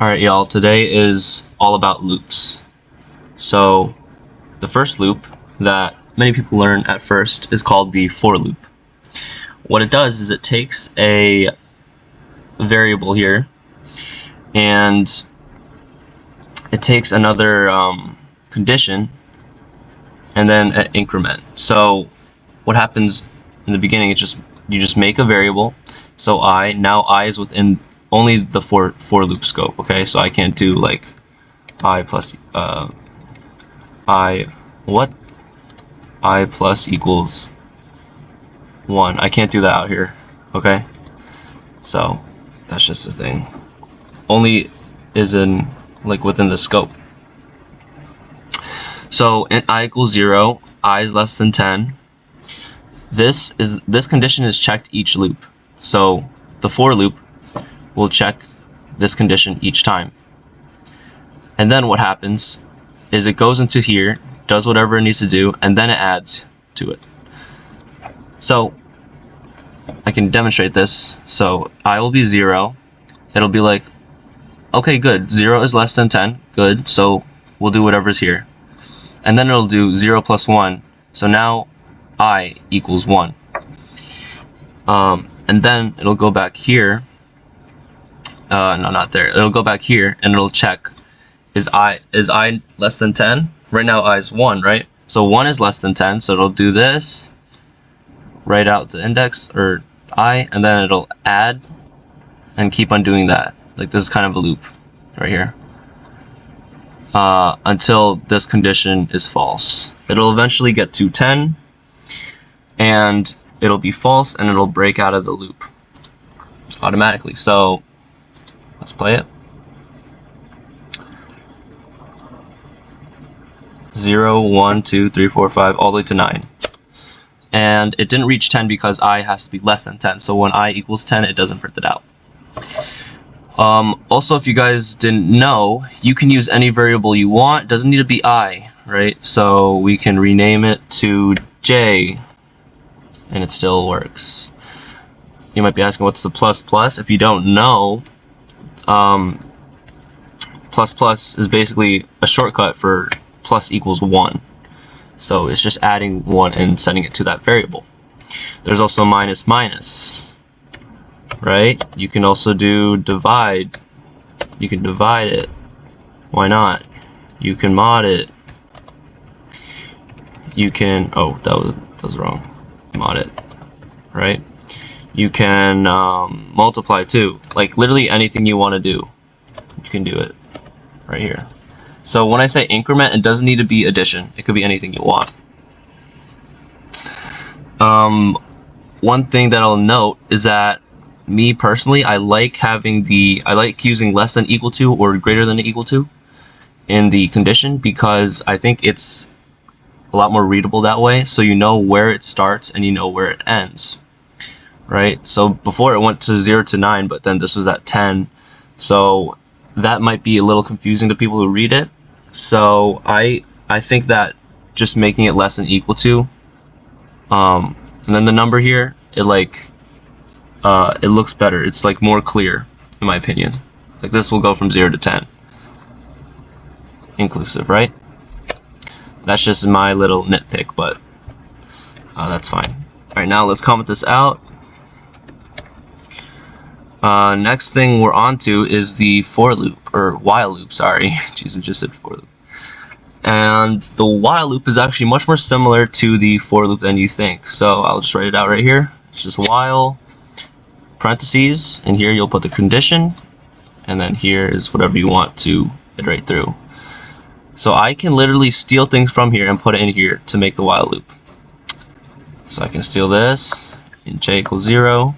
Alright y'all, today is all about loops. So the first loop that many people learn at first is called the for loop. What it does is it takes a variable here and it takes another condition and then an increment. So what happens in the beginning, you just make a variable. So now I is within only the for loop scope. Okay, so I can't do like I plus I plus equals 1. I can't do that out here. Okay, so that's just a thing. Only is in like within the scope. So in I equals 0, I is less than 10. This condition is checked each loop. So the for loop will check this condition each time. And then what happens is it goes into here, does whatever it needs to do, and then it adds to it. So I can demonstrate this. So I will be 0. It'll be like, okay, good, 0 is less than 10, good, so we'll do whatever's here. And then it'll do 0 plus 1, so now I equals 1. And then it'll go back here. No, not there. It'll go back here and it'll check, is I less than 10? Right now I is 1, right? So 1 is less than 10, so it'll do this, write out the index, or I, and then it'll add and keep on doing that. Like this is kind of a loop right here. Until this condition is false. It'll eventually get to 10, and it'll be false, and it'll break out of the loop automatically. So let's play it. 0, 1, 2, 3, 4, 5, all the way to 9. And it didn't reach 10 because I has to be less than 10. So when I equals 10, it doesn't print it out. Also, if you guys didn't know, you can use any variable you want. It doesn't need to be I, right? So we can rename it to J, and it still works. You might be asking, what's the plus plus? If you don't know, plus plus is basically a shortcut for plus equals 1. So it's just adding 1 and setting it to that variable. There's also minus minus, right? You can also do divide. You can divide it. Why not? You can mod it. You can, oh, that was wrong. Mod it, right? You can multiply too. Like literally anything you want to do, you can do it right here. So when I say increment, it doesn't need to be addition. It could be anything you want. One thing that I'll note is that me personally, I like using less than equal to or greater than equal to in the condition, because I think it's a lot more readable that way. So you know where it starts and you know where it ends, right? So before it went to 0 to 9, but then this was at 10. So that might be a little confusing to people who read it. So I think that just making it less than equal to, and then the number here, it looks better. It's like more clear, in my opinion. Like this will go from 0 to 10, inclusive, right? That's just my little nitpick, but that's fine. All right, now let's comment this out. Next thing we're on to is the for loop, or while loop, sorry. Jeez, I just said for loop. And the while loop is actually much more similar to the for loop than you think. So I'll just write it out right here. It's just while, parentheses, and here you'll put the condition, and then here is whatever you want to iterate through. So I can literally steal things from here and put it in here to make the while loop. So I can steal this in j equals 0.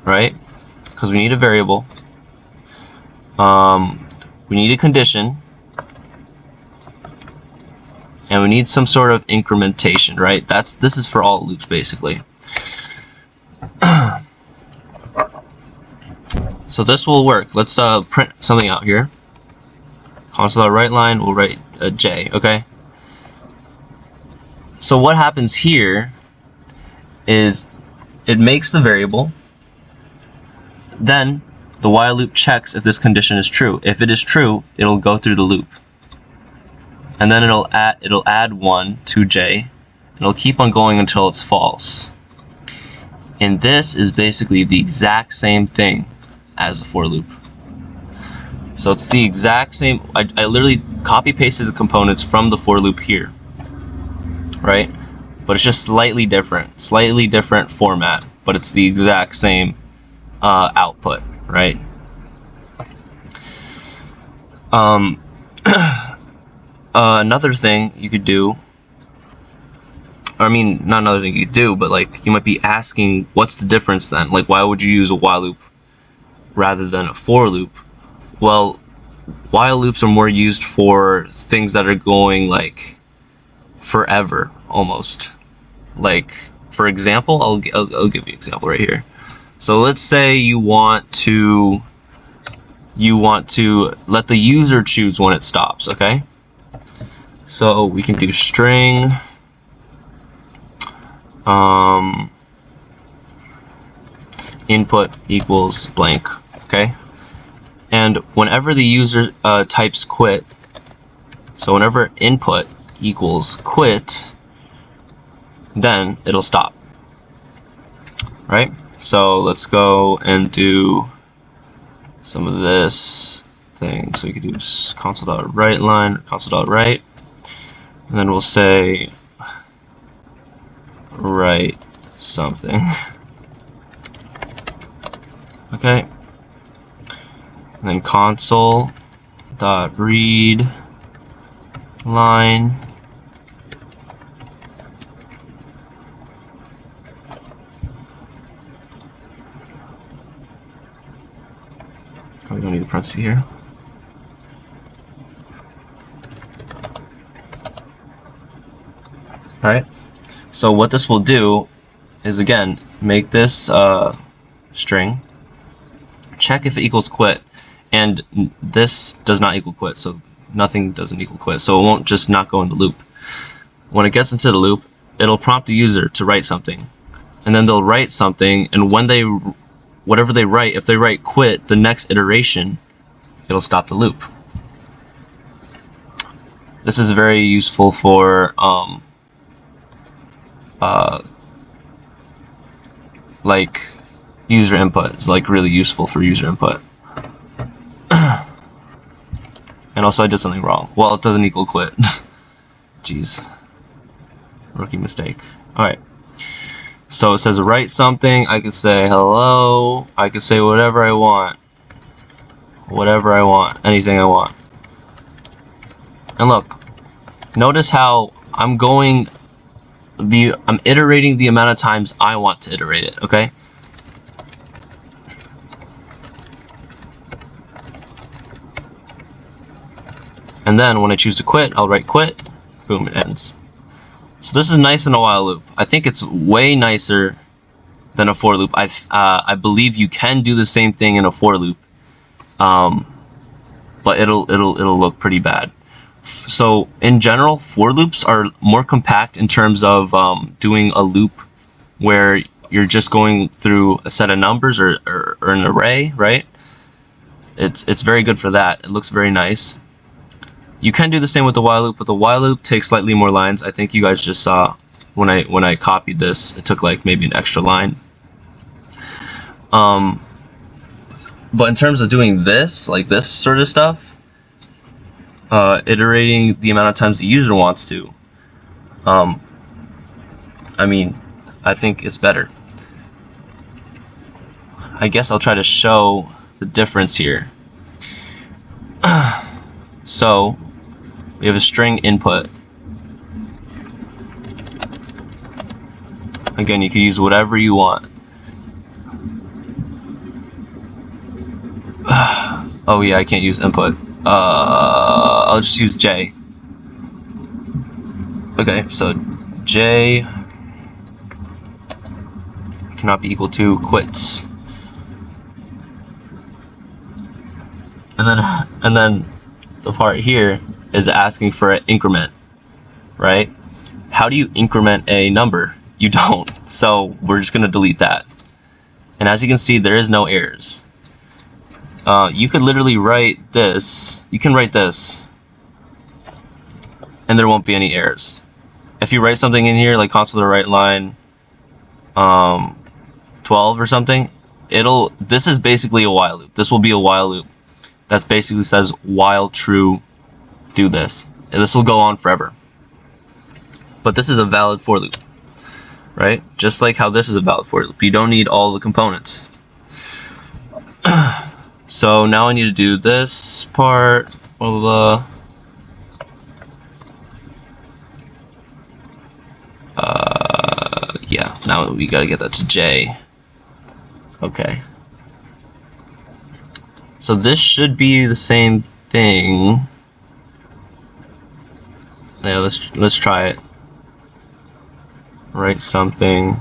Right? Because we need a variable. We need a condition. And we need some sort of incrementation, right? This is for all loops basically. So this will work. Let's print something out here. Console.write line, we'll write a J, okay? So what happens here is it makes the variable, then the while loop checks if this condition is true. If it is true, it'll go through the loop, and then it'll add 1 to j, and it'll keep on going until it's false. And this is basically the exact same thing as a for loop. So it's the exact same. I literally copy pasted the components from the for loop here, right? But it's just slightly different format, but it's the exact same output, right? Another thing you could do, I mean, not another thing you could do, but like you might be asking, what's the difference then? Like, why would you use a while loop rather than a for loop? Well, while loops are more used for things that are going like forever, almost. Like, for example, I'll give you an example right here. So let's say you want to let the user choose when it stops, okay? So we can do string input equals blank, okay? And whenever the user types quit, so whenever input equals quit, then it'll stop, right? So let's go and do some of this thing. So we could do console.write line, console.write, and then we'll say write something. Okay. And then console.read line. Oh, we don't need a parenthesis here. Alright. So what this will do is, again, make this string, check if it equals quit, and this does not equal quit, so nothing doesn't equal quit, so it won't just not go in the loop. When it gets into the loop, it'll prompt the user to write something, and then they'll write something, and when they, whatever they write, if they write quit, the next iteration, it'll stop the loop. This is very useful for like user input. It's like really useful for user input. And also I did something wrong. Well, it doesn't equal quit. Jeez. Rookie mistake. Alright. So it says write something. I could say hello. I could say whatever I want. Whatever I want. Anything I want. And look. Notice how I'm iterating the amount of times I want to iterate it, okay? And then when I choose to quit, I'll write quit. Boom, it ends. So this is nice in a while loop. I think it's way nicer than a for loop. I believe you can do the same thing in a for loop, but it'll look pretty bad. So in general, for loops are more compact in terms of doing a loop where you're just going through a set of numbers or an array, right? It's very good for that. It looks very nice. You can do the same with the while loop, but the while loop takes slightly more lines. I think you guys just saw when I copied this, it took like maybe an extra line. But in terms of doing this, like this sort of stuff, iterating the amount of times the user wants to, I mean, I think it's better. I guess I'll try to show the difference here. So we have a string input. Again, you can use whatever you want. Oh yeah, I can't use input. I'll just use J. Okay, so J cannot be equal to quits. And then the part here is asking for an increment, right? How do you increment a number? You don't. So we're just going to delete that. And as you can see, there is no errors. you could literally write this. You can write this, and there won't be any errors. If you write something in here like console to write line 12 or something, this is basically a while loop. This will be a while loop that basically says while true, do this, and this will go on forever. But this is a valid for loop, right? Just like how this is a valid for loop. You don't need all the components. So now I need to do this part, blah blah blah. Yeah, now we gotta get that to J. Okay. So this should be the same thing. Yeah, let's try it. Write something.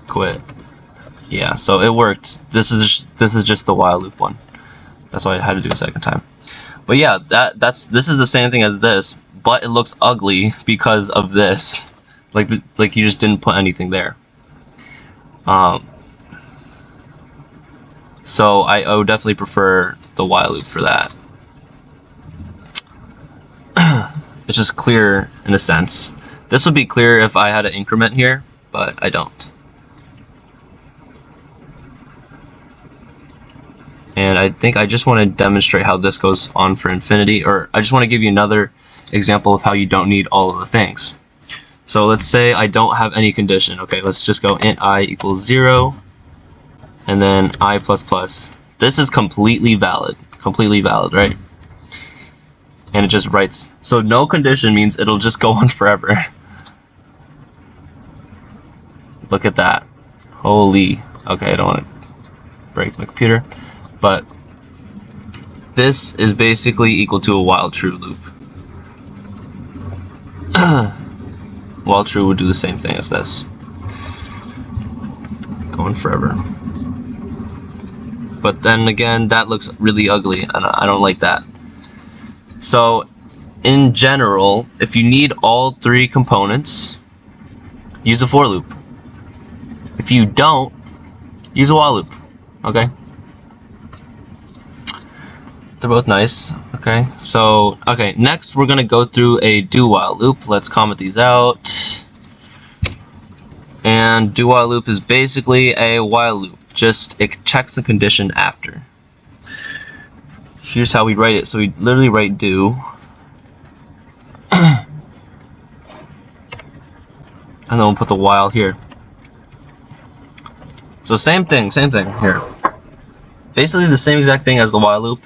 Quit. Yeah, so it worked. This is just the while loop one. That's why I had to do a second time. But yeah, this is the same thing as this, but it looks ugly because of this. Like you just didn't put anything there. So I would definitely prefer the while loop for that. It's just clearer in a sense. This would be clearer if I had an increment here, but I don't. And I think I just want to demonstrate how this goes on for infinity, or I just want to give you another example of how you don't need all of the things. So let's say I don't have any condition. Okay, let's just go int I equals 0, and then I plus plus. This is completely valid, right? And it just writes. So no condition means it'll just go on forever. Look at that. Holy. Okay, I don't want to break my computer. But this is basically equal to a while true loop. While true would do the same thing as this. Going forever. But then again, that looks really ugly, and I don't like that. So, in general, if you need all three components, use a for loop. If you don't, use a while loop. Okay? They're both nice. Okay, so, next we're gonna go through a do while loop. Let's comment these out. And do while loop is basically a while loop. Just, it checks the condition after. Here's how we write it. So we literally write do. And then we'll put the while here. So same thing here. Basically the same exact thing as the while loop,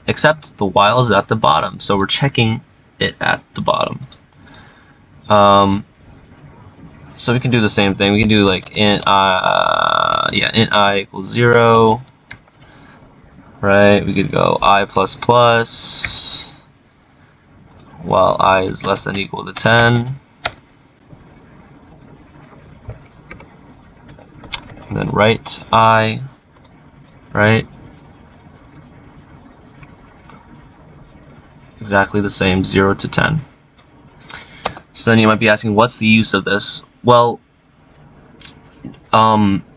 except the while is at the bottom. So we're checking it at the bottom. So we can do the same thing. We can do like int I equals 0. Right, we could go I plus plus while I is less than or equal to 10. And then write I, right? Exactly the same, 0 to 10. So then you might be asking, what's the use of this? Well,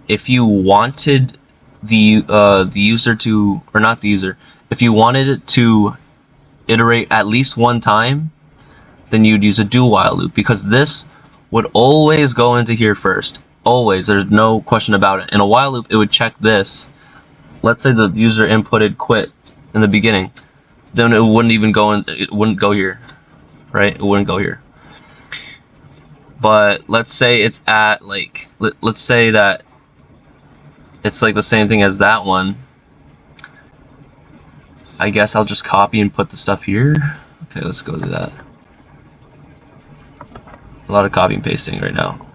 if you wanted the user to, or not the user, if you wanted it to iterate at least one time, then you'd use a do while loop, because this would always go into here first. Always, there's no question about it. In a while loop, it would check this. Let's say the user inputted quit in the beginning, then it wouldn't even go in, it wouldn't go here, right? It wouldn't go here. But let's say it's at like, let's say that it's like the same thing as that one. I guess I'll just copy and put the stuff here. Okay, let's go do that. A lot of copy and pasting right now.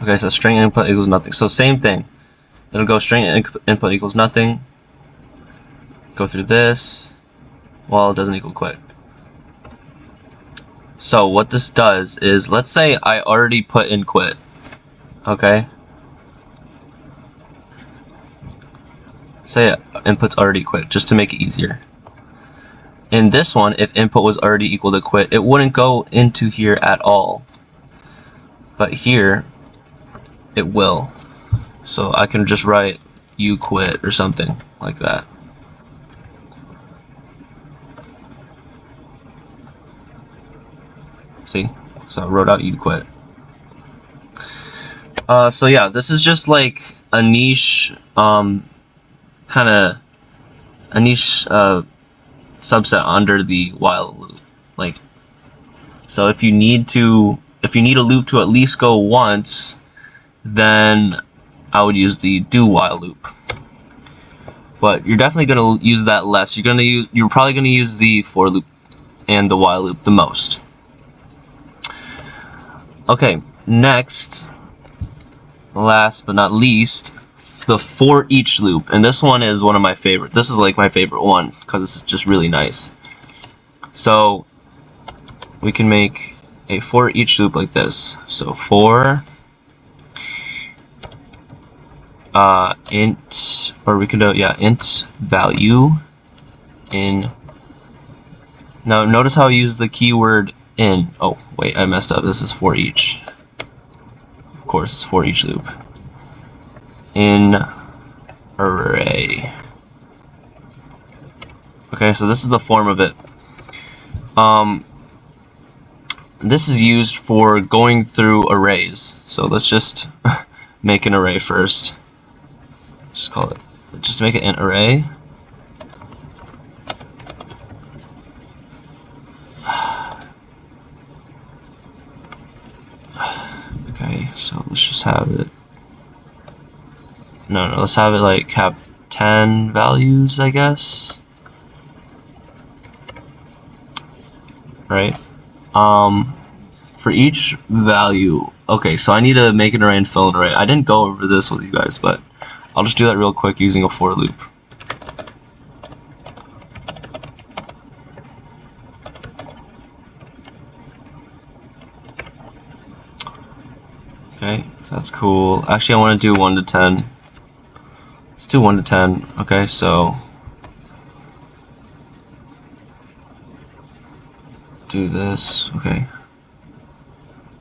Okay, so string input equals nothing. So same thing. It'll go string input equals nothing. Go through this. Well, it doesn't equal quit. So what this does is, let's say I already put in quit. Okay. Say input's already quit, just to make it easier. In this one, if input was already equal to quit, it wouldn't go into here at all. But here, it will. So I can just write you quit or something like that. See? So I wrote out you quit. So yeah, this is just like a niche, kind of a niche subset under the while loop. Like, so if you need a loop to at least go once, then I would use the do while loop. But you're definitely gonna use that less. You're probably gonna use the for loop and the while loop the most. Okay, next, last but not least, the for each loop, and this one is one of my favorites. This is like my favorite one because it's just really nice. So we can make a for each loop like this. So for int, or we can do int value in. Now notice how I use the keyword in. Oh wait, I messed up. This is for each. Of course, it's for each loop. In array. Okay, so this is the form of it. This is used for going through arrays. So let's just make an array first. Just make it an array. Okay, so let's just have it. No, let's have it like have 10 values, I guess. Right? For each value, okay, so I need to make an array and fill an array. I didn't go over this with you guys, but I'll just do that real quick using a for loop. Okay, so that's cool. Actually, I want to do 1 to 10. Let's do 1 to 10. Okay, so do this. Okay.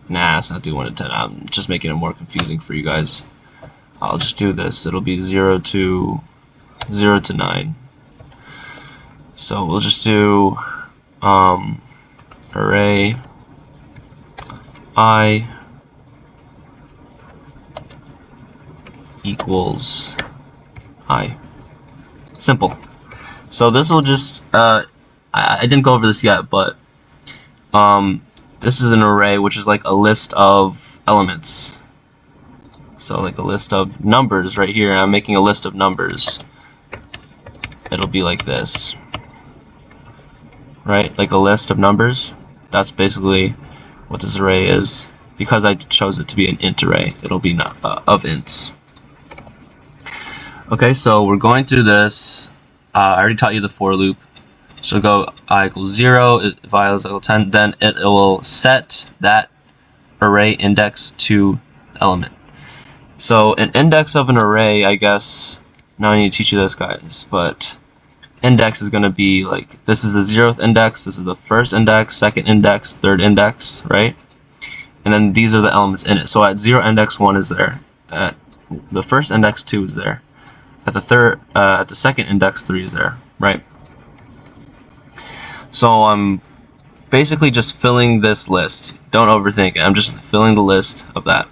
Nah, let's not do 1 to 10. I'm just making it more confusing for you guys. I'll just do this. It'll be 0 to 9. So we'll just do array I equals I. Simple. So this will just I didn't go over this yet, but this is an array, which is like a list of elements. So like a list of numbers right here. I'm making a list of numbers. It'll be like this, right? Like a list of numbers. That's basically what this array is. Because I chose it to be an int array, it'll be of ints. Okay, so we're going through this. I already taught you the for loop. So go I equals 0, if I is equal 10, then it will set that array index to element. So an index of an array, I guess, now I need to teach you this, guys, but index is going to be like, this is the 0th index, this is the first index, second index, third index, right? And then these are the elements in it. So at 0 index 1 is there, at the first index 2 is there, at the second index 3 is there, right? So I'm basically just filling this list. Don't overthink it. I'm just filling the list of that.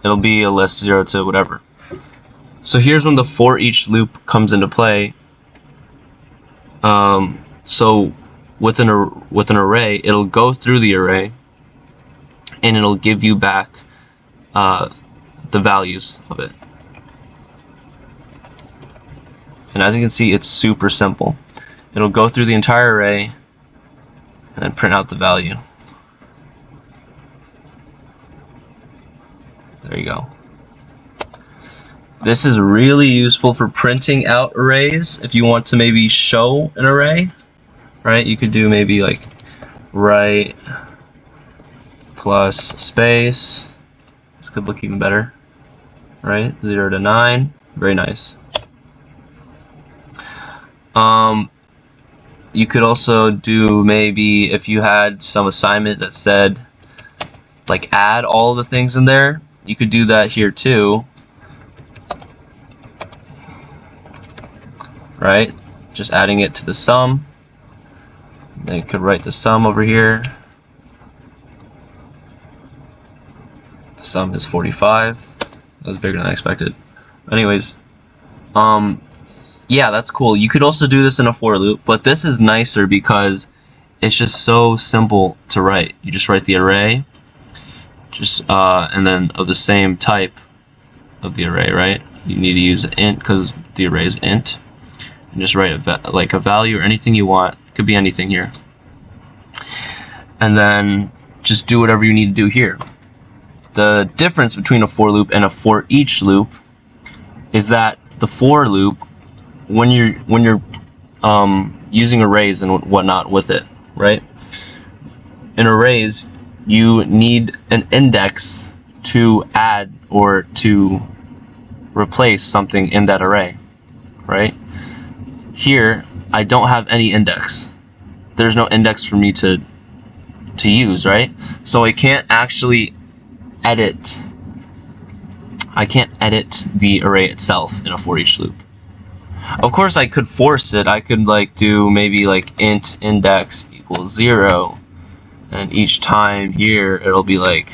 It'll be a list 0 to whatever. So here's when the for each loop comes into play. So with an array, it'll go through the array, and it'll give you back the values of it. And as you can see, it's super simple. It'll go through the entire array and then print out the value. There you go. This is really useful for printing out arrays. If you want to maybe show an array, right? You could do maybe like write plus space. This could look even better, right? 0 to 9. Very nice. you could also do, maybe if you had some assignment that said like add all the things in there, you could do that here too, right? Just adding it to the sum. Then you could write the sum over here. The sum is 45. That was bigger than I expected. Anyways, yeah, that's cool. You could also do this in a for loop, but this is nicer because it's just so simple to write. You just write the array, and then of the same type of the array, right? You need to use int because the array is int, and just write like a value or anything you want. It could be anything here, and then just do whatever you need to do here. The difference between a for loop and a for each loop is that the for loop, when you're using arrays and whatnot with it, right? In arrays, you need an index to add or to replace something in that array, right? Here, I don't have any index. There's no index for me to use, right? So I can't actually edit. I can't edit the array itself in a for each loop. Of course, I could force it. I could like do maybe like int index equals 0, and each time here it'll be like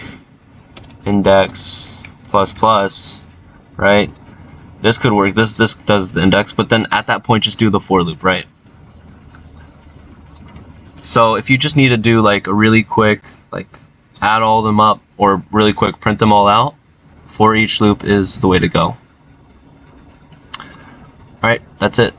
index plus plus, right? This could work. This does the index, but then at that point just do the for loop, right? So if you just need to do like a really quick, like add all of them up, or really quick print them all out, for each loop is the way to go. Alright, that's it.